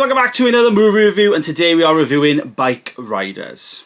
welcome back to another movie review, and today we are reviewing Bikeriders.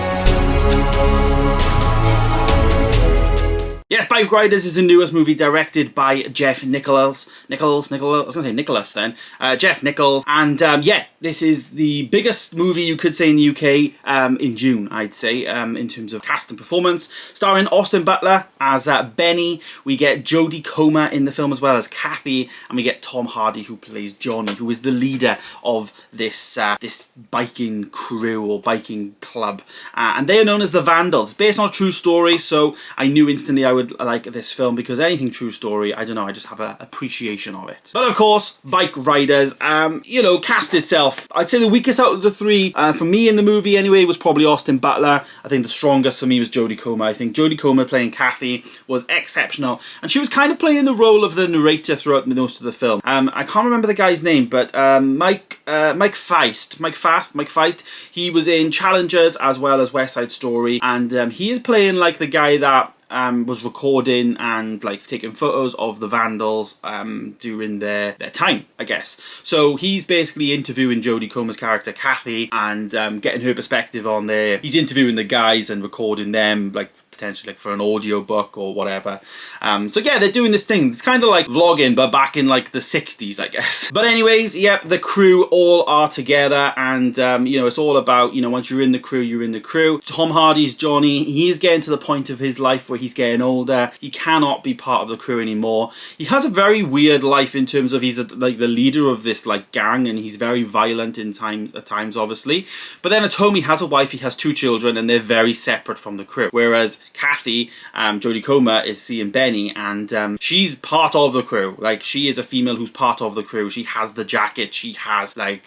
Yes, Bikeriders is the newest movie directed by Jeff Nichols. I was going to say Nicholas then. Jeff Nichols. And yeah, this is the biggest movie you could say in the UK in June, I'd say, in terms of cast and performance. Starring Austin Butler as Benny. We get Jodie Comer in the film as well as Kathy. And we get Tom Hardy, who plays Johnny, who is the leader of this this biking crew or biking club. And they are known as the Vandals. It's based on a true story, so I knew instantly I would like this film because anything true story, I don't know, I just have an appreciation of it. But of course, Bikeriders, you know, cast itself, I'd say the weakest out of the three, for me in the movie anyway, was probably Austin Butler. I think the strongest for me was Jodie Comer. I think Jodie Comer playing Kathy was exceptional, and she was kind of playing the role of the narrator throughout most of the film. I can't remember the guy's name, but Mike Feist, he was in Challengers as well as West Side Story, and he is playing like the guy that was recording and like taking photos of the Vandals during their time, I guess. So he's basically interviewing Jodie Comer's character Kathy and getting her perspective on there. He's interviewing the guys and recording them, like potentially like for an audio book or whatever. So yeah, they're doing this thing. It's kind of like vlogging, but back in like the 60s, I guess. But anyways, yep, the crew all are together, and you know, it's all about, you know, once you're in the crew, you're in the crew. Tom Hardy's Johnny. He is getting to the point of his life where he's getting older. He cannot be part of the crew anymore. He has a very weird life in terms of he's like the leader of this like gang, and he's very violent at times, obviously. But then at home he has a wife, he has 2 children, and they're very separate from the crew. Whereas Kathy, Jodie Comer, is seeing Benny, and she's part of the crew. Like, she is a female who's part of the crew. She has the jacket, she has like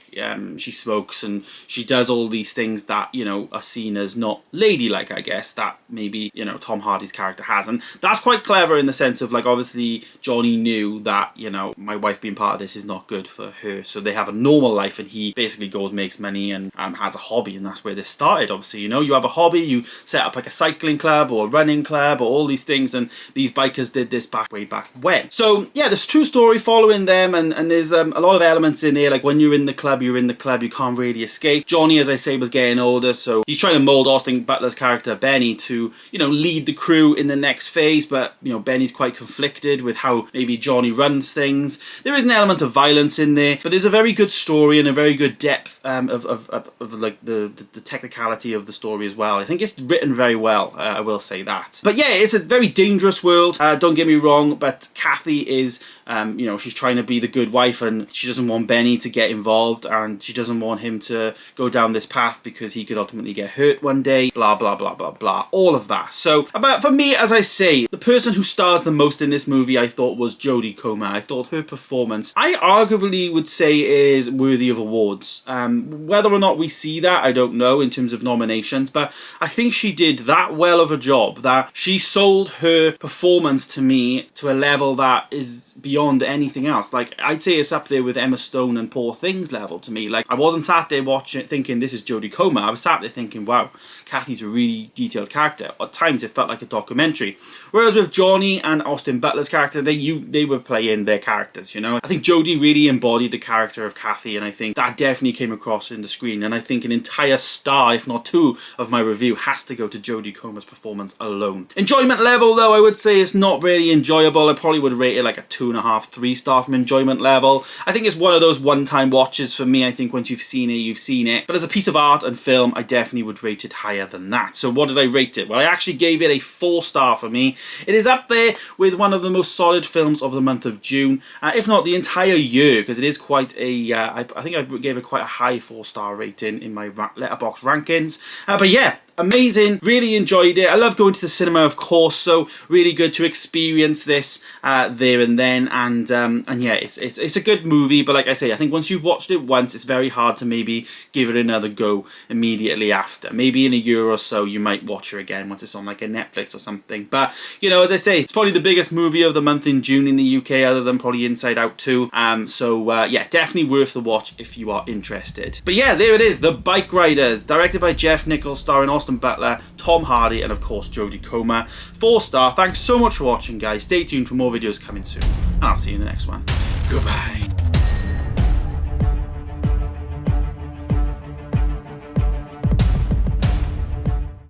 she smokes, and she does all these things that, you know, are seen as not ladylike, I guess, that maybe, you know, Tom Hardy's character has. And that's quite clever in the sense of, like, obviously Johnny knew that, you know, my wife being part of this is not good for her, so they have a normal life, and he basically goes, makes money, and has a hobby, and that's where this started. Obviously, you know, you have a hobby, you set up like a cycling club or a running club or all these things, and these bikers did this way back when. So yeah, there's a true story following them, and there's a lot of elements in there, like when you're in the club, you're in the club, you can't really escape. Johnny, as I say, was getting older, so he's trying to mold Austin Butler's character Benny to, you know, lead the crew in the next phase, but, you know, Benny's quite conflicted with how maybe Johnny runs things. There is an element of violence in there, but there's a very good story and a very good depth of like the technicality of the story as well. I think it's written very well, I will say that. But yeah, it's a very dangerous world, don't get me wrong, but Kathy is, you know, she's trying to be the good wife, and she doesn't want Benny to get involved, and she doesn't want him to go down this path because he could ultimately get hurt one day, blah, blah, blah, blah, blah, all of that. So, but for me, as I say, the person who stars the most in this movie, I thought, was Jodie Comer. I thought her performance, I arguably would say, is worthy of awards. Whether or not we see that, I don't know, in terms of nominations, but I think she did that well of a job that she sold her performance to me to a level that is beyond anything else. Like, I'd say it's up there with Emma Stone and Poor Things level to me. Like, I wasn't sat there watching thinking this is Jodie Comer. I was sat there thinking, wow, Kathy's a really detailed character. At times it felt like a documentary. Whereas with Johnny and Austin Butler's character, they were playing their characters, you know. I think Jodie really embodied the character of Kathy, and I think that definitely came across in the screen. And I think an entire star, if not 2, of my review has to go to Jodie Comer's performance alone. Enjoyment level, though, I would say it's not really enjoyable. I probably would rate it like a 2.5, 3 star from enjoyment level. I think it's one of those one-time watches for me. I think once you've seen it, you've seen it. But as a piece of art and film, I definitely would rate it higher than that. So what did I rate it? Well, I actually gave it a 4 star for me. It is up there with one of the most solid films of the month of June, if not the entire year, because it is quite a, I think I gave it quite a high 4-star rating in my Letterboxd rankings. But yeah, amazing, really enjoyed it. I love going to the cinema, of course, so really good to experience this there and then, and yeah, it's a good movie. But like I say, I think once you've watched it once, it's very hard to maybe give it another go immediately after. Maybe in a year or so you might watch it again once it's on like a Netflix or something. But you know, as I say, it's probably the biggest movie of the month in June in the UK, other than probably Inside Out 2. So yeah, definitely worth the watch if you are interested. But yeah, there it is, The Bikeriders, directed by Jeff Nichols, starring Austin Butler, Tom Hardy, and of course Jodie Comer. 4 star. Thanks so much for watching, guys. Stay tuned for more videos coming soon, and I'll see you in the next one. Goodbye.